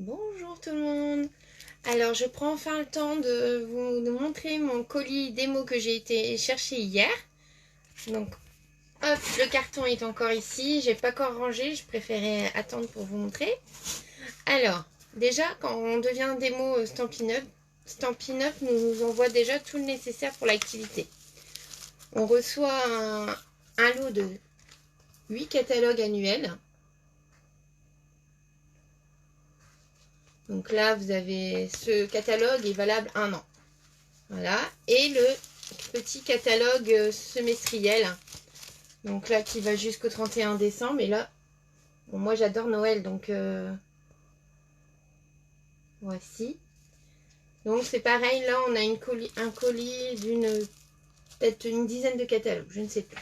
Bonjour tout le monde. Alors je prends enfin le temps de vous montrer mon colis démo que j'ai été chercher hier. Donc hop, le carton est encore ici. J'ai pas encore rangé, je préférais attendre pour vous montrer. Alors déjà quand on devient démo Stampin' Up, Stampin' Up nous envoie déjà tout le nécessaire pour l'activité. On reçoit un lot de 8 catalogues annuels. Donc là, vous avez ce catalogue est valable 1 an. Voilà. Et le petit catalogue semestriel. Donc là, qui va jusqu'au 31 décembre. Et là, bon, moi j'adore Noël. Donc voici. Donc c'est pareil. Là, on a un colis d'une peut-être une dizaine de catalogues. Je ne sais plus.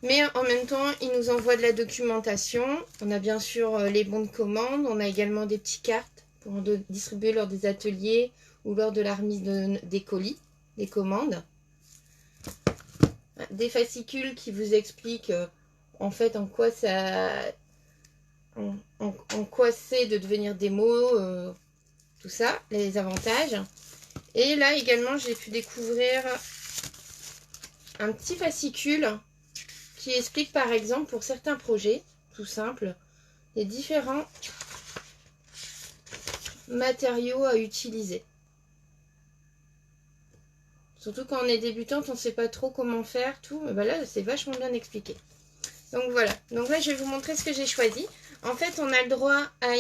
Mais en même temps, il nous envoie de la documentation. On a bien sûr les bons de commande. On a également des petites cartes pour distribuer lors des ateliers ou lors de la remise des colis, des commandes. Des fascicules qui vous expliquent en fait en quoi ça, en quoi c'est de devenir démo, tout ça, les avantages. Et là également, j'ai pu découvrir un petit fascicule qui explique par exemple pour certains projets, tout simple, les différents matériaux à utiliser. Surtout quand on est débutante, on ne sait pas trop comment faire tout. Et ben là, c'est vachement bien expliqué. Donc voilà. Donc là, je vais vous montrer ce que j'ai choisi. En fait, on a le droit à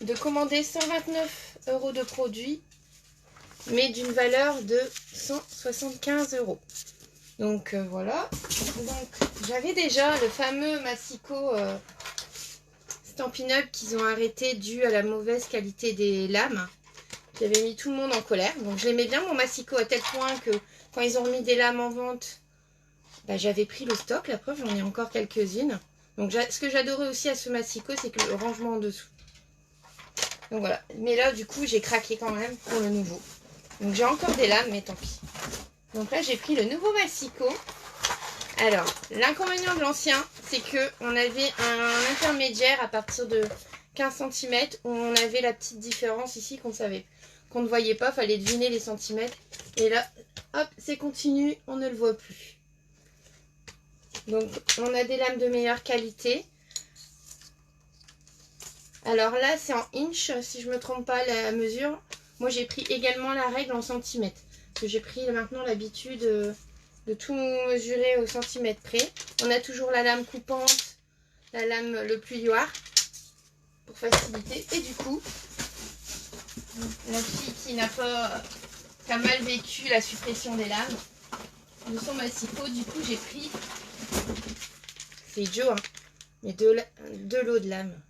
de commander 129 € de produits, mais d'une valeur de 175 €. Donc voilà. Donc j'avais déjà le fameux Massico Stampin' Up qu'ils ont arrêté dû à la mauvaise qualité des lames. Qui avait mis tout le monde en colère. Donc je l'aimais bien mon Massico à tel point que quand ils ont remis des lames en vente, bah, j'avais pris le stock. La preuve, j'en ai encore quelques-unes. Donc ce que j'adorais aussi à ce Massico, c'est que le rangement en dessous. Donc voilà. Mais là, du coup, j'ai craqué quand même pour le nouveau. Donc j'ai encore des lames, mais tant pis. Donc là, j'ai pris le nouveau Massico. Alors, l'inconvénient de l'ancien, c'est qu'on avait un intermédiaire à partir de 15 cm où on avait la petite différence ici qu'on ne voyait pas, fallait deviner les centimètres. Et là, hop, c'est continu, on ne le voit plus. Donc, on a des lames de meilleure qualité. Alors là, c'est en inch, si je ne me trompe pas la mesure. Moi, j'ai pris également la règle en centimètres. Parce que j'ai pris maintenant l'habitude de tout mesurer au centimètre près. On a toujours la lame coupante, la lame le plioir pour faciliter. Et du coup, la fille qui a mal vécu la suppression des lames de son Massico, du coup j'ai pris, c'est Joe, hein, mais deux lots de lames.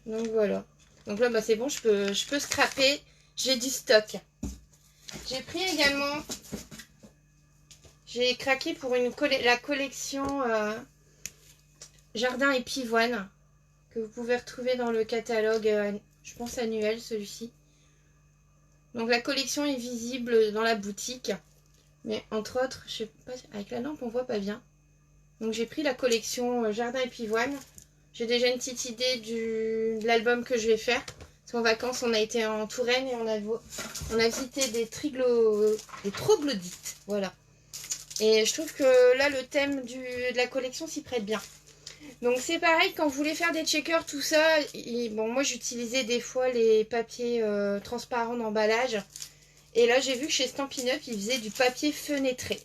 Donc voilà. Donc là bah, c'est bon, je peux scraper, j'ai du stock. J'ai pris également, j'ai craqué pour la collection Jardin et Pivoine que vous pouvez retrouver dans le catalogue, je pense annuel celui-ci. Donc la collection est visible dans la boutique, mais entre autres, je sais pas, avec la lampe on voit pas bien. Donc j'ai pris la collection Jardin et Pivoine. J'ai déjà une petite idée de l'album que je vais faire. Parce qu'en vacances on a été en Touraine et on a visité des troglodytes. Voilà. Et je trouve que là le thème de la collection s'y prête bien. Donc c'est pareil, quand vous voulez faire des checkers, tout ça, bon moi j'utilisais des fois les papiers transparents d'emballage. Et là j'ai vu que chez Stampin' Up, ils faisaient du papier fenêtré.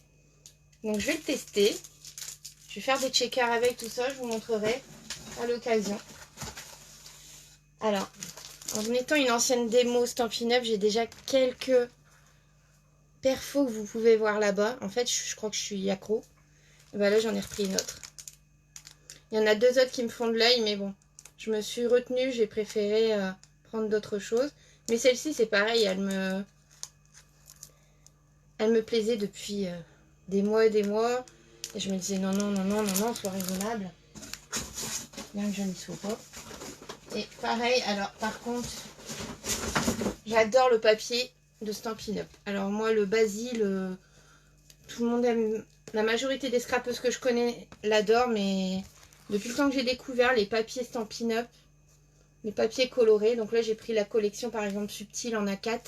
Donc je vais le tester. Je vais faire des checkers avec tout ça, je vous montrerai à l'occasion. Alors, en étant une ancienne démo Stampin' Up, j'ai déjà quelques perfos que vous pouvez voir là-bas. En fait, je crois que je suis accro. Et ben là j'en ai repris une autre. Il y en a deux autres qui me font de l'œil, mais bon, je me suis retenue, j'ai préféré prendre d'autres choses. Mais celle-ci, c'est pareil, elle me plaisait depuis des mois et des mois. Et je me disais non, non, non, non, non, non, sois raisonnable. Bien que je n'y sois pas. Et pareil, alors par contre, j'adore le papier de Stampin' Up. Alors moi, le basil, tout le monde aime. La majorité des scrapeuses que je connais l'adorent, mais depuis le temps que j'ai découvert les papiers Stampin' Up, les papiers colorés. Donc là, j'ai pris la collection, par exemple, Subtil en A4.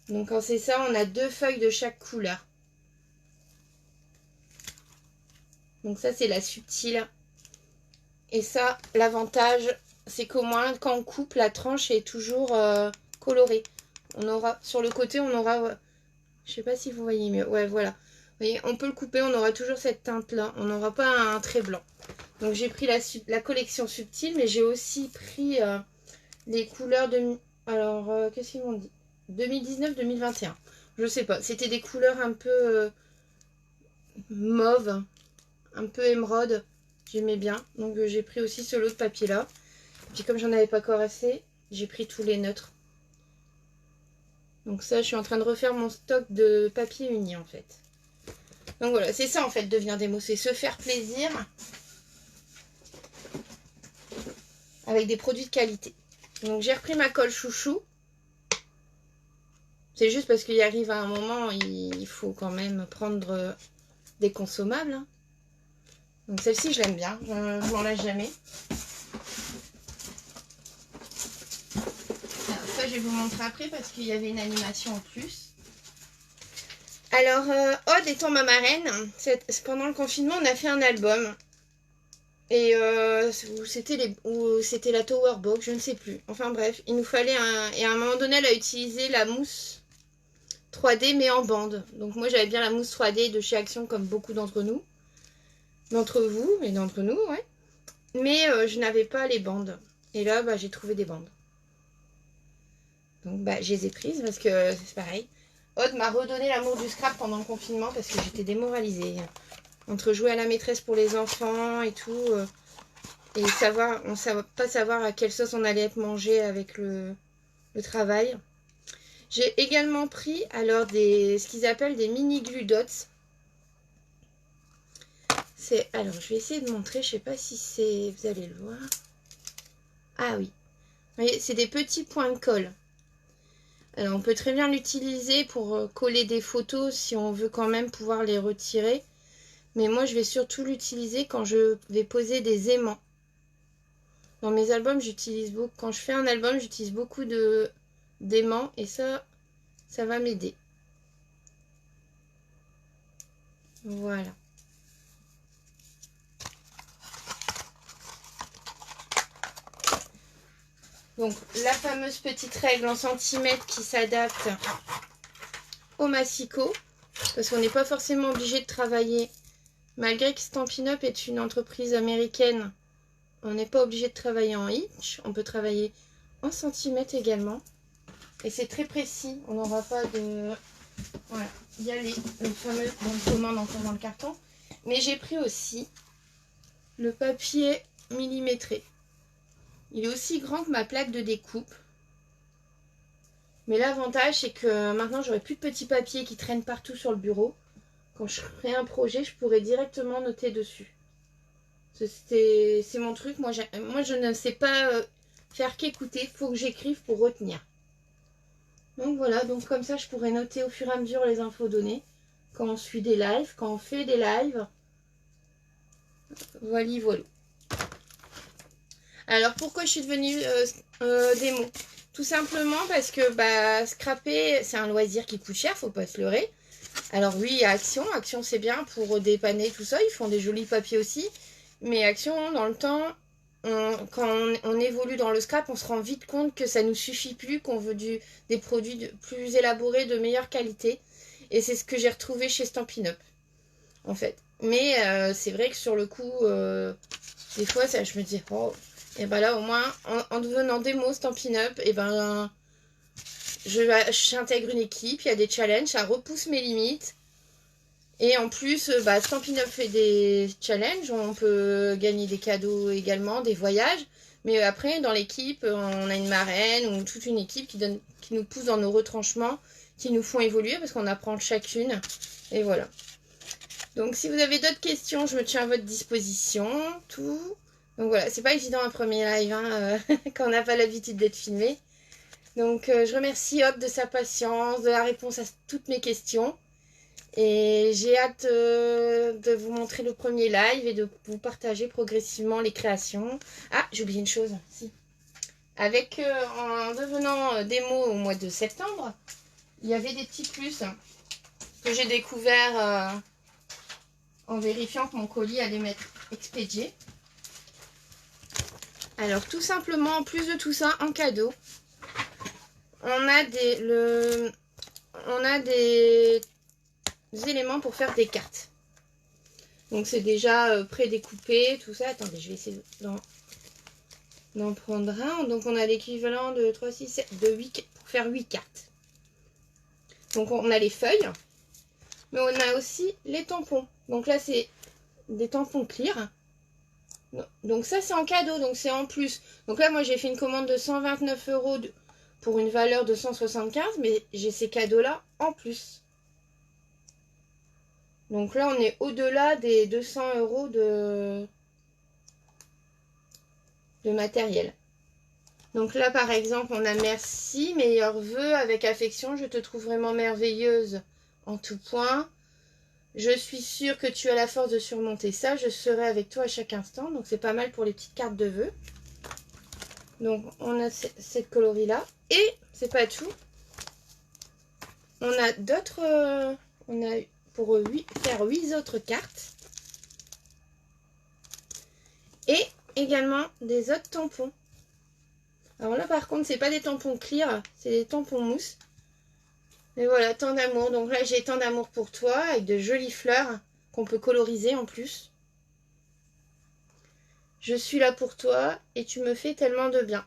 Donc quand c'est ça, on a 2 feuilles de chaque couleur. Donc ça, c'est la Subtil. Et ça, l'avantage, c'est qu'au moins, quand on coupe, la tranche est toujours colorée. On aura, sur le côté, on aura... je sais pas si vous voyez mieux. Ouais, voilà. Vous voyez, on peut le couper, on aura toujours cette teinte-là. On n'aura pas un trait blanc. Donc j'ai pris la collection Subtil, mais j'ai aussi pris les couleurs de... Alors, qu'est-ce qu'ils m'ont dit? 2019-2021. Je sais pas. C'était des couleurs un peu mauve, un peu émeraude. J'aimais bien. Donc j'ai pris aussi ce lot de papier là. Et puis comme j'en avais pas encore assez, j'ai pris tous les neutres. Donc ça, je suis en train de refaire mon stock de papier uni en fait. Donc voilà, c'est ça en fait, devenir démo. C'est se faire plaisir avec des produits de qualité. Donc j'ai repris ma colle chouchou. C'est juste parce qu'il arrive à un moment, il faut quand même prendre des consommables. Hein. Donc celle-ci, je l'aime bien. Je m'en lâche jamais. Alors, ça, je vais vous montrer après parce qu'il y avait une animation en plus. Alors, Aude étant ma marraine, pendant le confinement, on a fait un album. Et c'était la Tower Box, je ne sais plus. Enfin bref, il nous fallait un... Et à un moment donné, elle a utilisé la mousse 3D mais en bande. Donc moi, j'avais bien la mousse 3D de chez Action comme beaucoup d'entre nous. D'entre vous, mais d'entre nous, ouais. Mais je n'avais pas les bandes. Et là, bah, j'ai trouvé des bandes. Donc bah, je les ai prises parce que c'est pareil. Aude m'a redonné l'amour du scrap pendant le confinement parce que j'étais démoralisée. Entre jouer à la maîtresse pour les enfants et tout, et pas savoir à quelle sauce on allait être mangé avec le travail. J'ai également pris alors ce qu'ils appellent des mini glue dots. Alors je vais essayer de montrer, je sais pas si vous allez le voir. Ah oui, vous voyez, c'est des petits points de colle. Alors on peut très bien l'utiliser pour coller des photos si on veut quand même pouvoir les retirer. Mais moi, je vais surtout l'utiliser quand je vais poser des aimants. Dans mes albums, j'utilise beaucoup. Quand je fais un album, j'utilise beaucoup d'aimants. Et ça va m'aider. Voilà. Donc, la fameuse petite règle en centimètres qui s'adapte au massicot. Parce qu'on n'est pas forcément obligé de travailler. Malgré que Stampin' Up est une entreprise américaine, on n'est pas obligé de travailler en inch. On peut travailler en centimètres également. Et c'est très précis. On n'aura pas de... Voilà. Il y a le fameux bon de commande encore dans le carton. Mais j'ai pris aussi le papier millimétré. Il est aussi grand que ma plaque de découpe. Mais l'avantage, c'est que maintenant, j'aurai plus de petits papiers qui traînent partout sur le bureau. Quand je ferai un projet, je pourrai directement noter dessus. C'est mon truc. Moi, je ne sais pas faire qu'écouter. Il faut que j'écrive pour retenir. Donc voilà, donc comme ça, je pourrais noter au fur et à mesure les infos données. Quand on suit des lives, quand on fait des lives. Voilà, voilà. Alors, pourquoi je suis devenue démo? Tout simplement parce que scraper, c'est un loisir qui coûte cher, faut pas se leurrer. Alors oui, il y a Action. Action, c'est bien pour dépanner tout ça. Ils font des jolis papiers aussi. Mais Action, dans le temps, quand on évolue dans le scrap, on se rend vite compte que ça nous suffit plus, qu'on veut des produits plus élaborés, de meilleure qualité. Et c'est ce que j'ai retrouvé chez Stampin' Up, en fait. Mais c'est vrai que sur le coup, des fois, je me dis, oh, et ben là, au moins, en devenant démo Stampin' Up, et ben, j'intègre une équipe, il y a des challenges, ça repousse mes limites. Et en plus, Stampin' Up fait des challenges, on peut gagner des cadeaux également, des voyages. Mais après, dans l'équipe, on a une marraine ou toute une équipe qui nous pousse dans nos retranchements, qui nous font évoluer parce qu'on apprend chacune. Et voilà. Donc, si vous avez d'autres questions, je me tiens à votre disposition. Tout. Donc voilà, c'est pas évident un premier live hein, quand on n'a pas l'habitude d'être filmé. Donc, je remercie Hop de sa patience, de la réponse à toutes mes questions. Et j'ai hâte de vous montrer le premier live et de vous partager progressivement les créations. Ah, j'ai oublié une chose. Si. Avec, en devenant démo au mois de septembre, il y avait des petits plus que j'ai découvert en vérifiant que mon colis allait m'être expédié. Alors tout simplement, en plus de tout ça, en cadeau, on a des éléments pour faire des cartes. Donc c'est déjà prédécoupé, tout ça. Attendez, je vais essayer d'en prendre un. Donc on a l'équivalent de 3, 6, 7, de 8 pour faire 8 cartes. Donc on a les feuilles, mais on a aussi les tampons. Donc là c'est des tampons clear. Donc ça c'est en cadeau, donc c'est en plus. Donc là moi j'ai fait une commande de 129 € pour une valeur de 175, mais j'ai ces cadeaux là en plus. Donc là on est au-delà des 200 € de matériel. Donc là par exemple on a merci, meilleurs vœux, avec affection, je te trouve vraiment merveilleuse en tout point. Je suis sûre que tu as la force de surmonter ça. Je serai avec toi à chaque instant. Donc, c'est pas mal pour les petites cartes de vœux. Donc, on a cette coloris-là. Et, c'est pas tout. On a d'autres... on a pour faire 8 autres cartes. Et également des autres tampons. Alors là, par contre, c'est pas des tampons clear. C'est des tampons mousse. Et voilà, tant d'amour. Donc là, j'ai tant d'amour pour toi, avec de jolies fleurs qu'on peut coloriser en plus. Je suis là pour toi et tu me fais tellement de bien.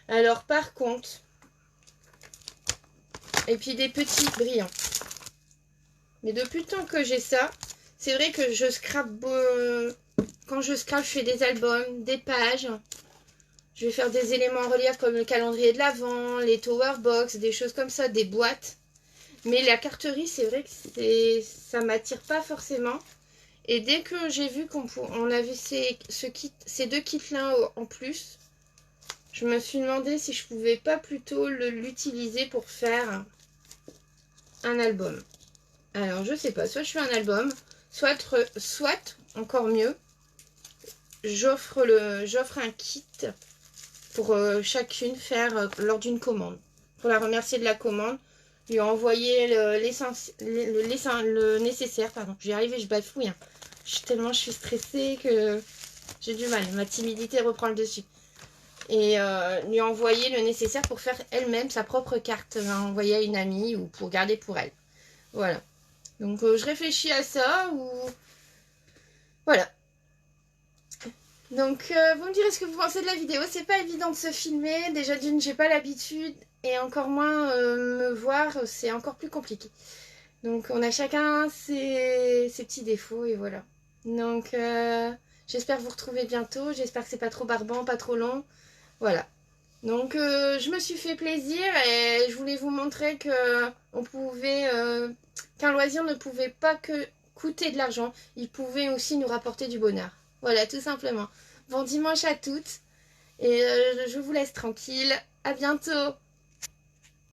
Alors par contre, et puis des petits brillants. Mais depuis le temps que j'ai ça, c'est vrai que je scrape, quand je scrape, je fais des albums, des pages. Je vais faire des éléments en relief comme le calendrier de l'Avent, les tower box, des choses comme ça, des boîtes. Mais la carterie, c'est vrai que ça m'attire pas forcément. Et dès que j'ai vu qu'on avait ces deux kits-là en plus, je me suis demandé si je pouvais pas plutôt l'utiliser pour faire un album. Alors, je sais pas, soit je fais un album, soit encore mieux, j'offre un kit pour chacune faire lors d'une commande. Pour la remercier de la commande, lui envoyer le nécessaire, pardon. J'y arrive et je bafouille. Hein. Tellement je suis stressée que j'ai du mal. Ma timidité reprend le dessus. Et lui envoyer le nécessaire pour faire elle-même sa propre carte. Envoyer à une amie ou pour garder pour elle. Voilà. Donc je réfléchis à ça ou... Voilà. Donc vous me direz ce que vous pensez de la vidéo. C'est pas évident de se filmer. Déjà d'une, j'ai pas l'habitude. Et encore moins me voir, c'est encore plus compliqué. Donc on a chacun ses petits défauts et voilà. Donc j'espère vous retrouver bientôt. J'espère que c'est pas trop barbant, pas trop long. Voilà. Donc je me suis fait plaisir et je voulais vous montrer que qu'un loisir ne pouvait pas que coûter de l'argent. Il pouvait aussi nous rapporter du bonheur. Voilà, tout simplement. Bon dimanche à toutes et je vous laisse tranquille. À bientôt.